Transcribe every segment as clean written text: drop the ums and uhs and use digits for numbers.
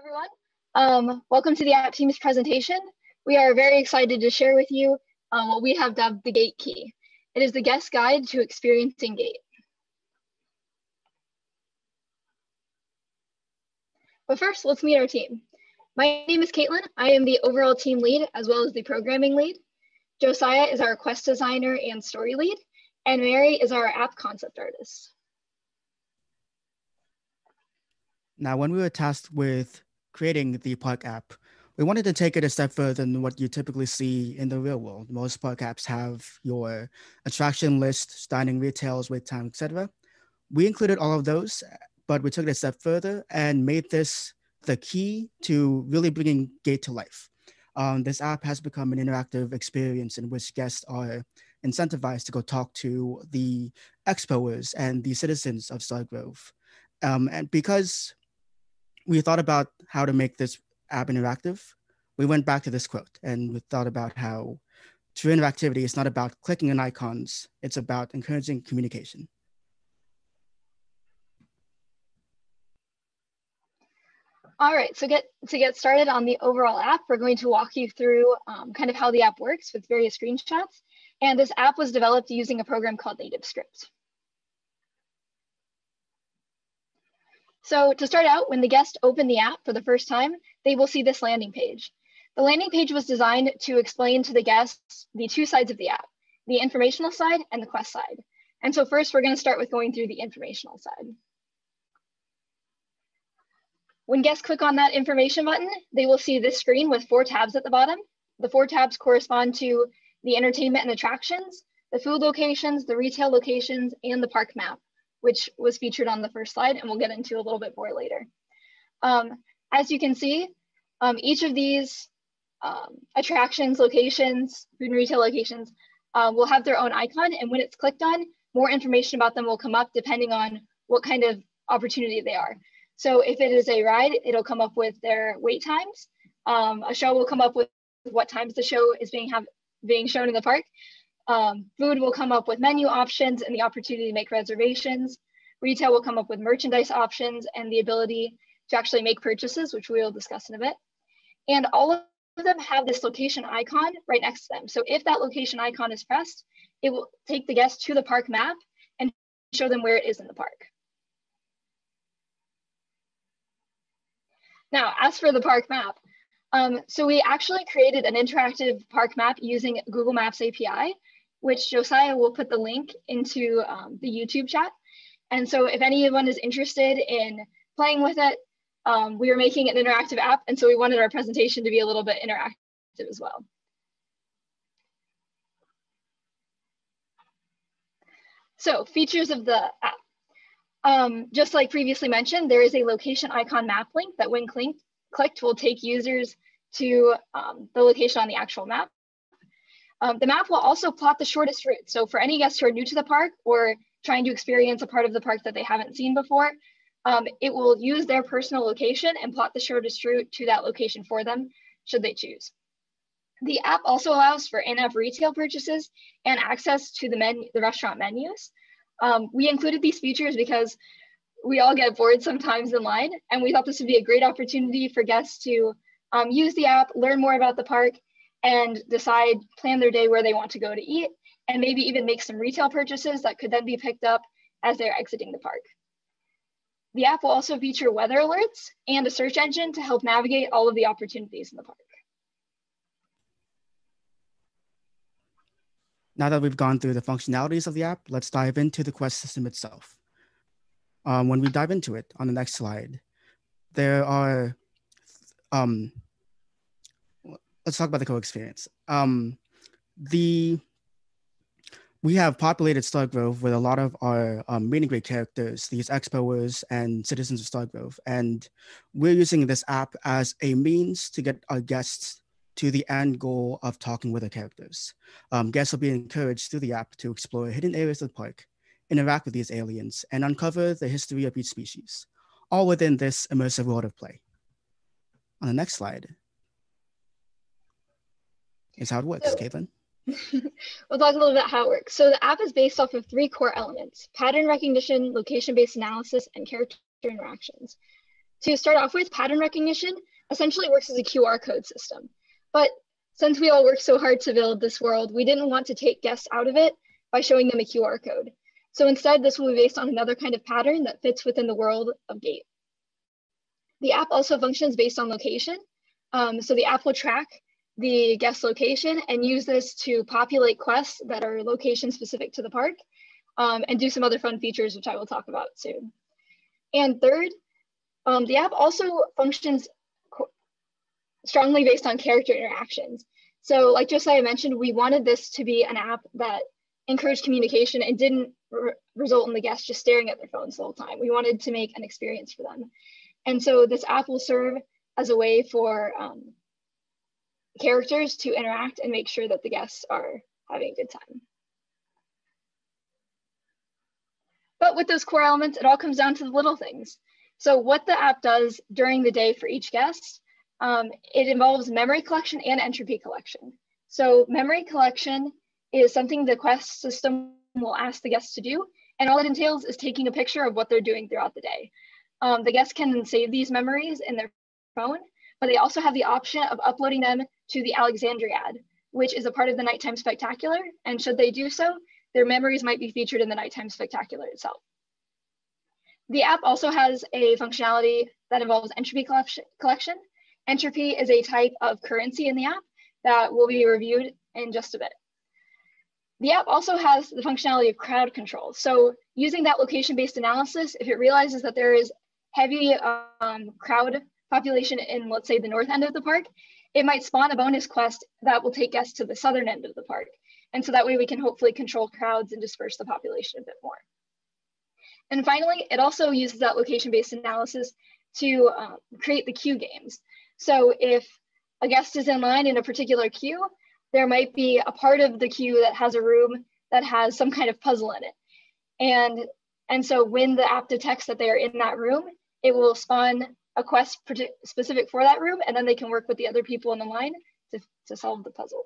everyone. Welcome to the app team's presentation. We are very excited to share with you what we have dubbed the Gate Key. It is the guest guide to experiencing Gate. But first, let's meet our team. My name is Caitlin. I am the overall team lead as well as the programming lead. Josiah is our quest designer and story lead, and Mary is our app concept artist. Now, when we were tasked with creating the park app, we wanted to take it a step further than what you typically see in the real world. Most park apps have your attraction list, dining, retails, wait time, etc. We included all of those, but we took it a step further and made this the key to really bringing Gate to life. This app has become an interactive experience in which guests are incentivized to go talk to the expoers and the citizens of Stargrove. And because we thought about how to make this app interactive, we went back to this quote and we thought about how true interactivity is not about clicking on icons, it's about encouraging communication. All right, so to get started on the overall app, we're going to walk you through kind of how the app works with various screenshots. And this app was developed using a program called NativeScript. So to start out, when the guests open the app for the first time, they will see this landing page. The landing page was designed to explain to the guests the two sides of the app, the informational side and the quest side. And so first, we're going to start with going through the informational side. When guests click on that information button, they will see this screen with 4 tabs at the bottom. The 4 tabs correspond to the entertainment and attractions, the food locations, the retail locations, and the park map, which was featured on the first slide and we'll get into a little bit more later. As you can see, each of these attractions, locations, food and retail locations will have their own icon, and when it's clicked on, more information about them will come up depending on what kind of opportunity they are. So if it is a ride, it'll come up with their wait times. A show will come up with what times the show is being shown in the park. Food will come up with menu options and the opportunity to make reservations. Retail will come up with merchandise options and the ability to actually make purchases, which we will discuss in a bit. And all of them have this location icon right next to them. So if that location icon is pressed, it will take the guest to the park map and show them where it is in the park. Now, as for the park map, so we actually created an interactive park map using Google Maps API, which Josiah will put the link into the YouTube chat. And so if anyone is interested in playing with it, we are making an interactive app. And so we wanted our presentation to be a little bit interactive as well. So features of the app. Just like previously mentioned, there is a location icon map link that when clicked will take users to the location on the actual map. The map will also plot the shortest route. So for any guests who are new to the park or trying to experience a part of the park that they haven't seen before, it will use their personal location and plot the shortest route to that location for them, should they choose. The app also allows for in-app retail purchases and access to the restaurant menus. We included these features because we all get bored sometimes in line, and we thought this would be a great opportunity for guests to use the app, learn more about the park, and plan their day where they want to go to eat, and maybe even make some retail purchases that could then be picked up as they're exiting the park. The app will also feature weather alerts and a search engine to help navigate all of the opportunities in the park. Now that we've gone through the functionalities of the app, let's dive into the quest system itself. When we dive into it on the next slide, there are, let's talk about the co-experience. We have populated Stargrove with a lot of our meet and greet characters, these expoers and citizens of Stargrove. And we're using this app as a means to get our guests to the end goal of talking with our characters. Guests will be encouraged through the app to explore hidden areas of the park, interact with these aliens, and uncover the history of each species, all within this immersive world of play. On the next slide is how it works, Caitlin. We'll talk a little bit how it works. So the app is based off of 3 core elements: pattern recognition, location-based analysis, and character interactions. To start off with, pattern recognition essentially works as a QR code system. But since we all worked so hard to build this world, we didn't want to take guests out of it by showing them a QR code. So instead, this will be based on another kind of pattern that fits within the world of Gate. The app also functions based on location. So the app will track the guest location and use this to populate quests that are location specific to the park, and do some other fun features, which I will talk about soon. And third, the app also functions strongly based on character interactions. So like Josiah mentioned, we wanted this to be an app that encouraged communication and didn't result in the guests just staring at their phones the whole time. We wanted to make an experience for them. And so this app will serve as a way for characters to interact and make sure that the guests are having a good time. But with those core elements, it all comes down to the little things. So what the app does during the day for each guest, it involves memory collection and entropy collection. So memory collection is something the quest system will ask the guests to do, and all it entails is taking a picture of what they're doing throughout the day. The guests can then save these memories in their phone, but they also have the option of uploading them to the Alexandriad, which is a part of the Nighttime Spectacular, and should they do so, their memories might be featured in the Nighttime Spectacular itself. The app also has a functionality that involves entropy collection. Entropy is a type of currency in the app that will be reviewed in just a bit. The app also has the functionality of crowd control. So using that location-based analysis, if it realizes that there is heavy crowd population in, let's say, the north end of the park, it might spawn a bonus quest that will take guests to the southern end of the park. And so that way we can hopefully control crowds and disperse the population a bit more. And finally, it also uses that location-based analysis to create the queue games. So if a guest is in line in a particular queue, there might be a part of the queue that has a room that has some kind of puzzle in it. And so when the app detects that they are in that room, it will spawn a quest specific for that room, and then they can work with the other people in the line to solve the puzzle.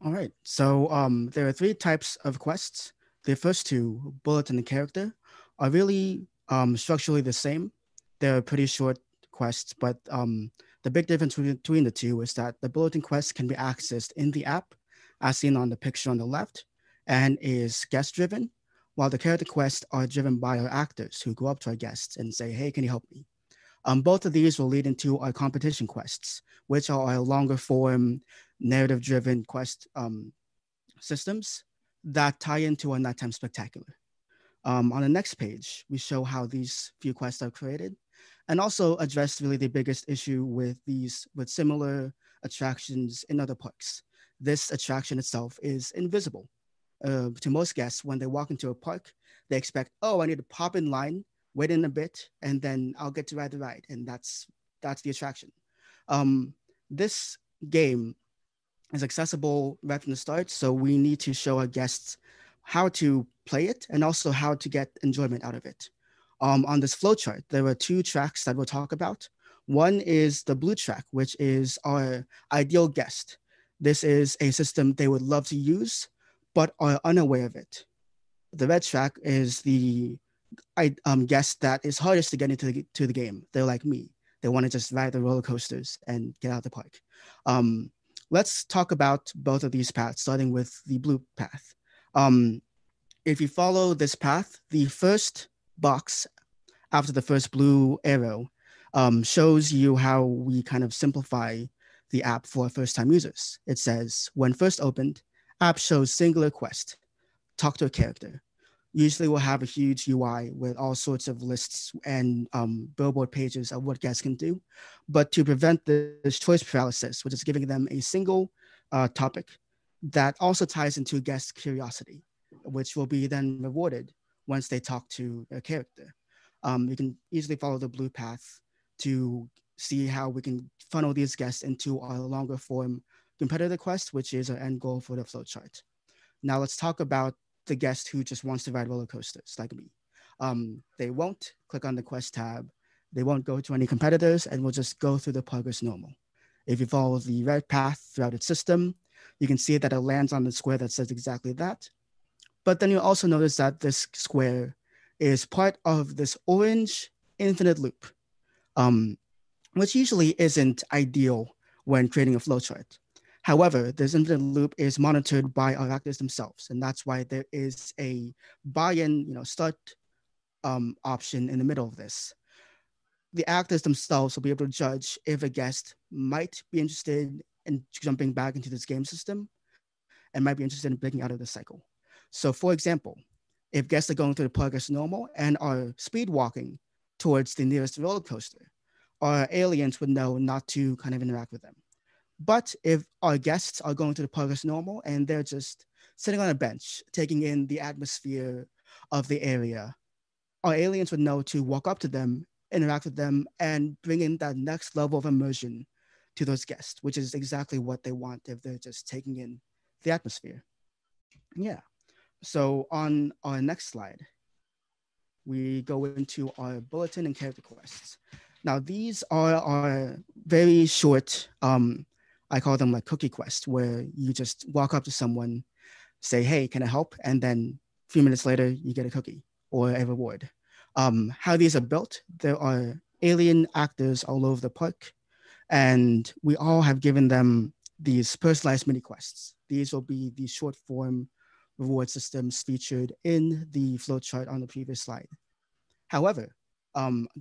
All right, so there are three types of quests. The first two, Bulletin and Character, are really structurally the same. They're pretty short quests, but the big difference between the two is that the Bulletin quest can be accessed in the app, as seen on the picture on the left, and is guest-driven, while the Character quests are driven by our actors who go up to our guests and say, hey, can you help me? Both of these will lead into our competition quests, which are our longer form, narrative-driven quest systems that tie into our Nighttime Spectacular. On the next page, we show how these few quests are created and also address really the biggest issue with similar attractions in other parks. This attraction itself is invisible. To most guests, when they walk into a park, they expect, oh, I need to pop in line, wait in a bit, and then I'll get to ride the ride. And that's the attraction. This game is accessible right from the start. So we need to show our guests how to play it and also how to get enjoyment out of it. On this flowchart, there are two tracks that we'll talk about. One is the blue track, which is our ideal guest. This is a system they would love to use, but are unaware of it. The red track is the guest that is hardest to get into the game. They're like me. They want to just ride the roller coasters and get out of the park. Let's talk about both of these paths, starting with the blue path. If you follow this path, the first box after the first blue arrow shows you how we kind of simplify the app for first-time users. It says, when first opened, app shows singular quest, talk to a character. Usually we'll have a huge UI with all sorts of lists and billboard pages of what guests can do. But to prevent this choice paralysis, which is giving them a single topic that also ties into guest curiosity, which will be then rewarded once they talk to a character. You can easily follow the blue path to see how we can funnel these guests into our longer form competitor quest, which is our end goal for the flowchart. Now let's talk about the guest who just wants to ride roller coasters like me. They won't click on the quest tab. They won't go to any competitors and will just go through the park as normal. If you follow the red path throughout its system, you can see that it lands on the square that says exactly that. But then you also notice that this square is part of this orange infinite loop, um, which usually isn't ideal when creating a flowchart. However, this infinite loop is monitored by our actors themselves, and that's why there is a buy-in, start option in the middle of this. The actors themselves will be able to judge if a guest might be interested in jumping back into this game system and might be interested in breaking out of the cycle. So, for example, if guests are going through the park as normal and are speed walking towards the nearest roller coaster, our aliens would know not to kind of interact with them. But if our guests are going to the park as normal and they're just sitting on a bench, taking in the atmosphere of the area, our aliens would know to walk up to them, interact with them, and bring in that next level of immersion to those guests, which is exactly what they want if they're just taking in the atmosphere. Yeah. So on our next slide, we go into our bulletin and character quests. Now, these are our very short, I call them like cookie quests, where you just walk up to someone, say, hey, can I help? And then a few minutes later, you get a cookie or a reward. How these are built, there are alien actors all over the park, and we all have given them these personalized mini quests. These will be the short form reward systems featured in the flowchart on the previous slide. However,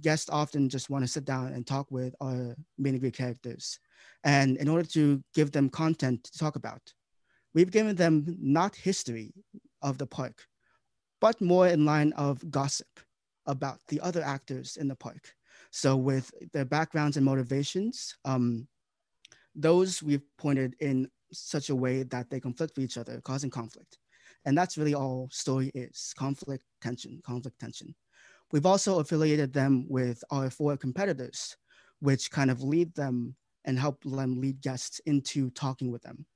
guests often just want to sit down and talk with our main grid characters. And in order to give them content to talk about, we've given them not history of the park, but more in line of gossip about the other actors in the park. So with their backgrounds and motivations, those we've pointed in such a way that they conflict with each other, causing conflict. And that's really all story is: conflict, tension, conflict, tension. We've also affiliated them with our four competitors, which kind of lead them and help them lead guests into talking with them.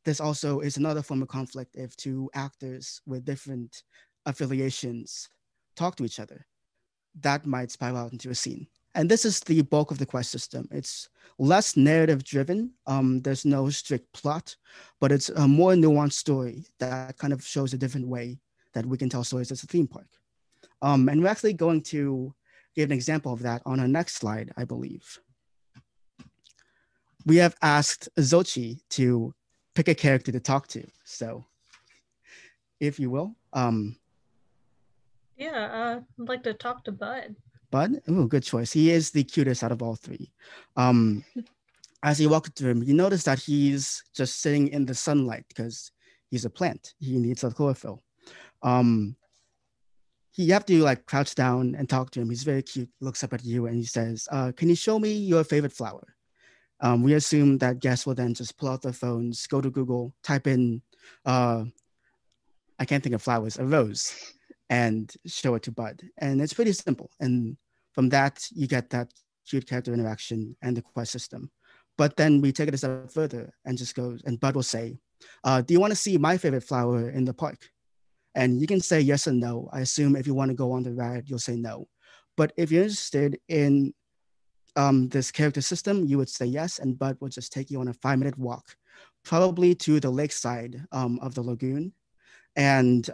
This also is another form of conflict if two actors with different affiliations talk to each other. That might spiral out into a scene. And this is the bulk of the quest system. It's less narrative driven. There's no strict plot, but it's a more nuanced story that kind of shows a different way that we can tell stories as a theme park. And we're actually going to give an example of that on our next slide, I believe. We have asked Zochi to pick a character to talk to. So if you will. Yeah, I'd like to talk to Bud. Bud, oh, good choice. He is the cutest out of all three. As you walk through him, you notice that he's just sitting in the sunlight because he's a plant. He needs a chlorophyll. You have to like crouch down and talk to him. He's very cute, looks up at you and he says, can you show me your favorite flower? We assume that guests will then just pull out their phones, go to Google, type in, I can't think of flowers, a rose, and show it to Bud. And it's pretty simple. And from that, you get that cute character interaction and the quest system. But then we take it a step further and just goes, and Bud will say, do you want to see my favorite flower in the park? And you can say yes or no. I assume if you want to go on the ride, you'll say no. But if you're interested in this character system, you would say yes, and Bud will just take you on a 5-minute walk, probably to the lakeside of the lagoon, and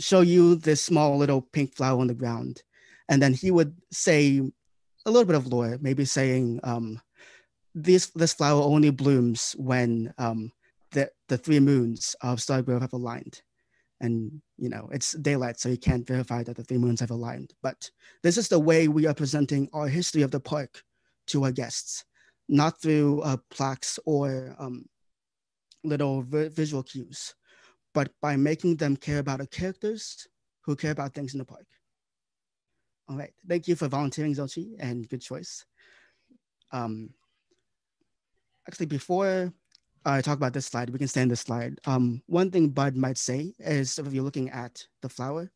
show you this small little pink flower on the ground. And then he would say a little bit of lore, maybe saying this flower only blooms when the 3 moons of Stargrove have aligned. And it's daylight, so you can't verify that the 3 moons have aligned. But this is the way we are presenting our history of the park to our guests, not through plaques or little visual cues, but by making them care about the characters who care about things in the park. All right, thank you for volunteering, Zochi, and good choice. Actually, before I talk about this slide, we can stay in this slide. One thing Bud might say is if you're looking at the flower,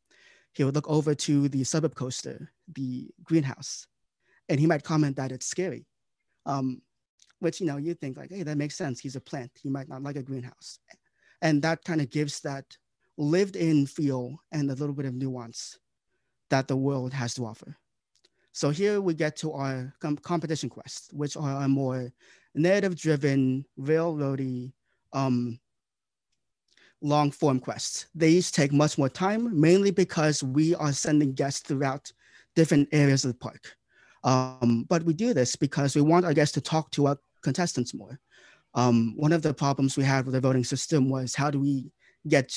he would look over to the suburb coaster, the greenhouse, and he might comment that it's scary. Which, you think like, hey, that makes sense. He's a plant. He might not like a greenhouse. And that kind of gives that lived in feel and a little bit of nuance that the world has to offer. So here we get to our competition quests, which are a more narrative driven, railroady long form quests. These take much more time, mainly because we are sending guests throughout different areas of the park. But we do this because we want our guests to talk to our contestants more. One of the problems we had with the voting system was how do we get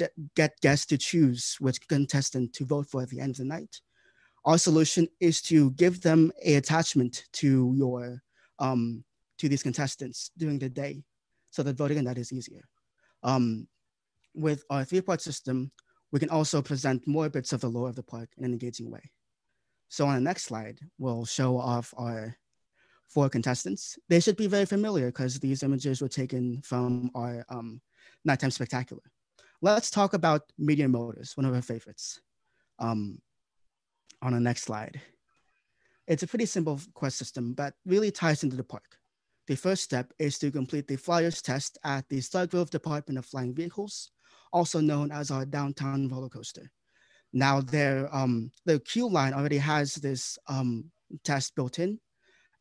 guests to choose which contestant to vote for at the end of the night? Our solution is to give them an attachment to your to these contestants during the day, so that voting on that is easier. With our 3-part system, we can also present more bits of the lore of the park in an engaging way. So on the next slide, we'll show off our 4 contestants. They should be very familiar because these images were taken from our nighttime spectacular. Let's talk about media motors, one of our favorites. On the next slide. It's a pretty simple quest system, but really ties into the park. The first step is to complete the flyers test at the Stargrove Department of Flying Vehicles, also known as our downtown roller coaster. Now, the queue line already has this test built in,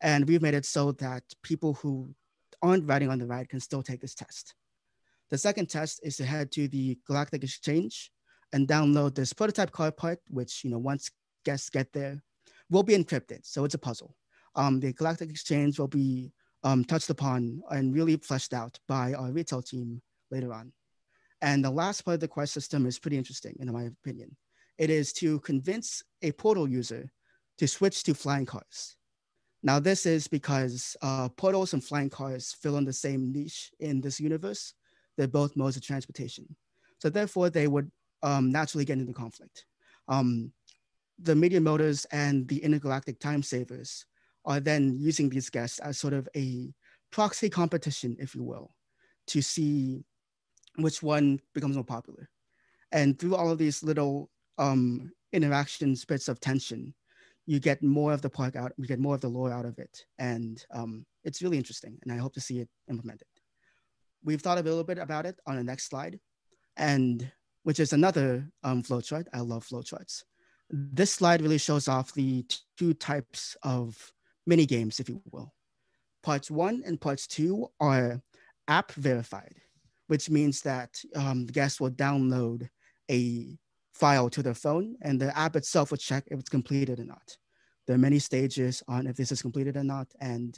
and we've made it so that people who aren't riding on the ride can still take this test. The second test is to head to the Galactic Exchange and download this prototype card part, which, once guests get there, will be encrypted. So it's a puzzle. The Galactic Exchange will be touched upon and really fleshed out by our retail team later on. And the last part of the quest system is pretty interesting, in my opinion. It is to convince a portal user to switch to flying cars. Now, this is because portals and flying cars fill in the same niche in this universe. They're both modes of transportation. So therefore, they would naturally get into conflict. The media motors and the intergalactic time savers are then using these guests as sort of a proxy competition, if you will, to see which one becomes more popular. And through all of these little interactions, bits of tension, you get more of the park out, you get more of the lore out of it. And it's really interesting, and I hope to see it implemented. We've thought a little bit about it on the next slide, and which is another flowchart. I love flowcharts. This slide really shows off the 2 types of mini games, if you will. Parts 1 and parts 2 are app verified, which means that the guests will download a file to their phone, and the app itself will check if it's completed or not. There are many stages on if this is completed or not, and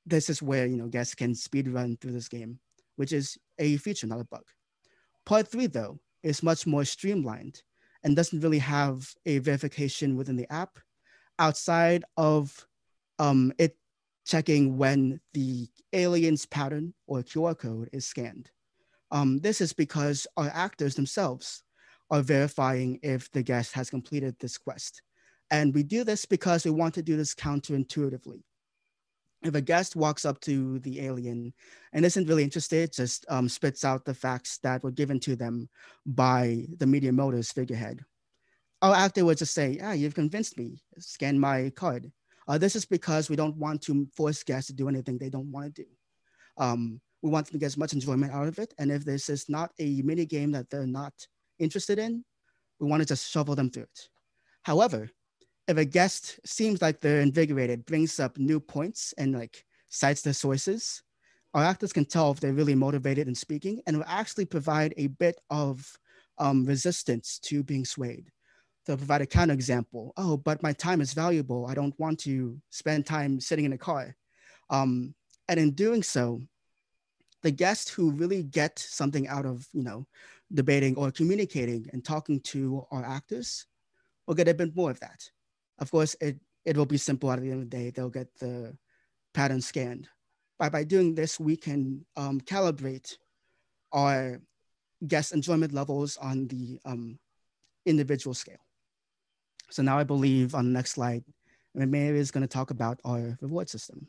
this is where guests can speed run through this game, which is a feature, not a bug. Part 3, though, is much more streamlined and doesn't really have a verification within the app outside of it checking when the alien's pattern or QR code is scanned. This is because our actors themselves are verifying if the guest has completed this quest. And we do this because we want to do this counterintuitively. If a guest walks up to the alien and isn't really interested, just spits out the facts that were given to them by the media motors figurehead, our actor would just say, you've convinced me, scan my card. This is because we don't want to force guests to do anything they don't want to do. We want them to get as much enjoyment out of it. And if this is not a mini game that they're not interested in, we want to just shovel them through it. However, if a guest seems like they're invigorated, brings up new points and cites their sources, our actors can tell if they're really motivated in speaking, and will actually provide a bit of resistance to being swayed. They'll provide a counterexample. Oh, but my time is valuable. I don't want to spend time sitting in a car. And in doing so, the guests who really get something out of debating or communicating and talking to our actors will get a bit more of that. Of course, it will be simple at the end of the day. They'll get the pattern scanned. By doing this, we can calibrate our guest enjoyment levels on the individual scale. So now I believe on the next slide, Mary is going to talk about our reward system.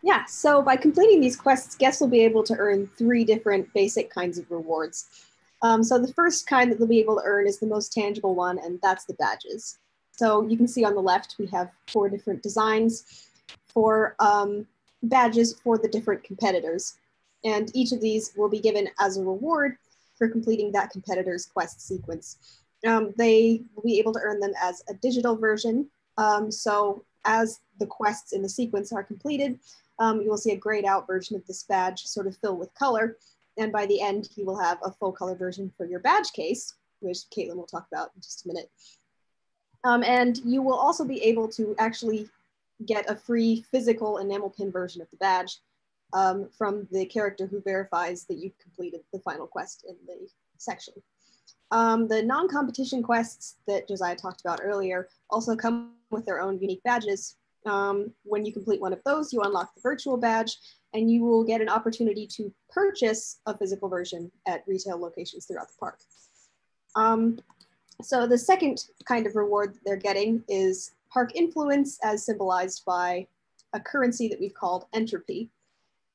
Yeah, so by completing these quests, guests will be able to earn 3 different basic kinds of rewards. So the first kind that they'll be able to earn is the most tangible one, and that's the badges. So you can see on the left, we have 4 different designs for badges for the different competitors. And each of these will be given as a reward for completing that competitor's quest sequence. They will be able to earn them as a digital version. So as the quests in the sequence are completed, you will see a grayed out version of this badge sort of fill with color. And by the end, you will have a full color version for your badge case, which Caitlin will talk about in just a minute. And you will also be able to actually get a free physical enamel pin version of the badge from the character who verifies that you've completed the final quest in the section. The non-competition quests that Josiah talked about earlier also come with their own unique badges. When you complete one of those, you unlock the virtual badge, and you will get an opportunity to purchase a physical version at retail locations throughout the park. So the second kind of reward they're getting is park influence, as symbolized by a currency that we've called entropy.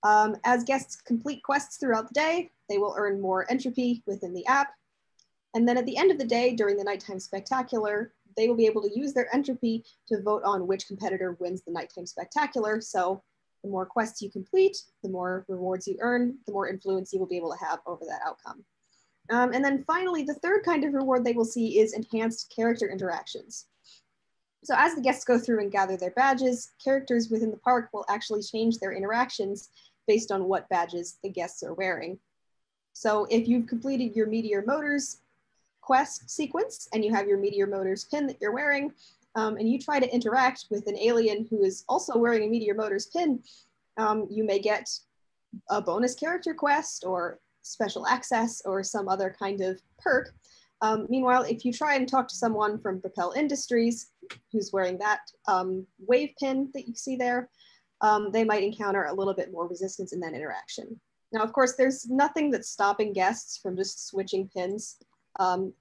As guests complete quests throughout the day, they will earn more entropy within the app. And then at the end of the day, during the nighttime spectacular, they will be able to use their entropy to vote on which competitor wins the nighttime spectacular. So the more quests you complete, the more rewards you earn, the more influence you will be able to have over that outcome. And then finally, the third kind of reward they will see is enhanced character interactions. So as the guests go through and gather their badges, characters within the park will actually change their interactions based on what badges the guests are wearing. So if you've completed your Meteor Motors quest sequence and you have your Meteor Motors pin that you're wearing, and you try to interact with an alien who is also wearing a Meteor Motors pin, you may get a bonus character quest or special access or some other kind of perk. Meanwhile, if you try and talk to someone from Propel Industries who's wearing that wave pin that you see there, they might encounter a little bit more resistance in that interaction. Now, of course, there's nothing that's stopping guests from just switching pins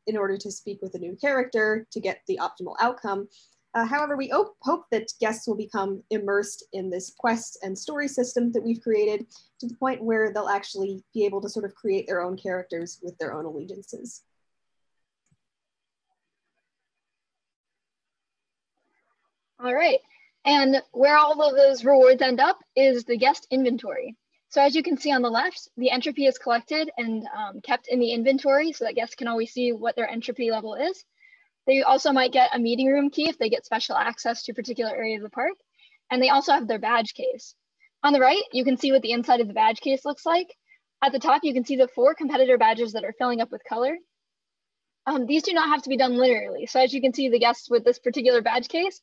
in order to speak with a new character to get the optimal outcome. However, we hope that guests will become immersed in this quest and story system that we've created to the point where they'll actually be able to sort of create their own characters with their own allegiances. All right, and where all of those rewards end up is the guest inventory. So as you can see on the left, the entropy is collected and kept in the inventory so that guests can always see what their entropy level is. They also might get a meeting room key if they get special access to a particular area of the park. And they also have their badge case. On the right, you can see what the inside of the badge case looks like. At the top, you can see the 4 competitor badges that are filling up with color. These do not have to be done linearly. So as you can see, the guest with this particular badge case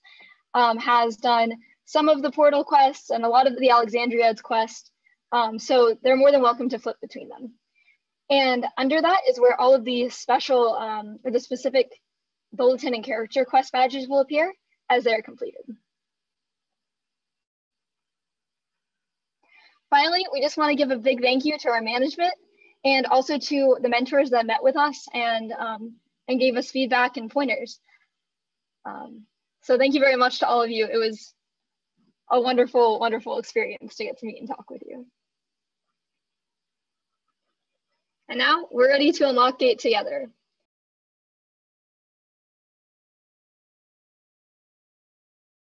has done some of the portal quests and a lot of the Alexandria's quest. So they're more than welcome to flip between them. And under that is where all of the special or the specific Bulletin and character quest badges will appear as they're completed. Finally, we just want to give a big thank you to our management and also to the mentors that met with us and gave us feedback and pointers. So thank you very much to all of you. It was a wonderful, wonderful experience to get to meet and talk with you. And now we're ready to unlock Gate together.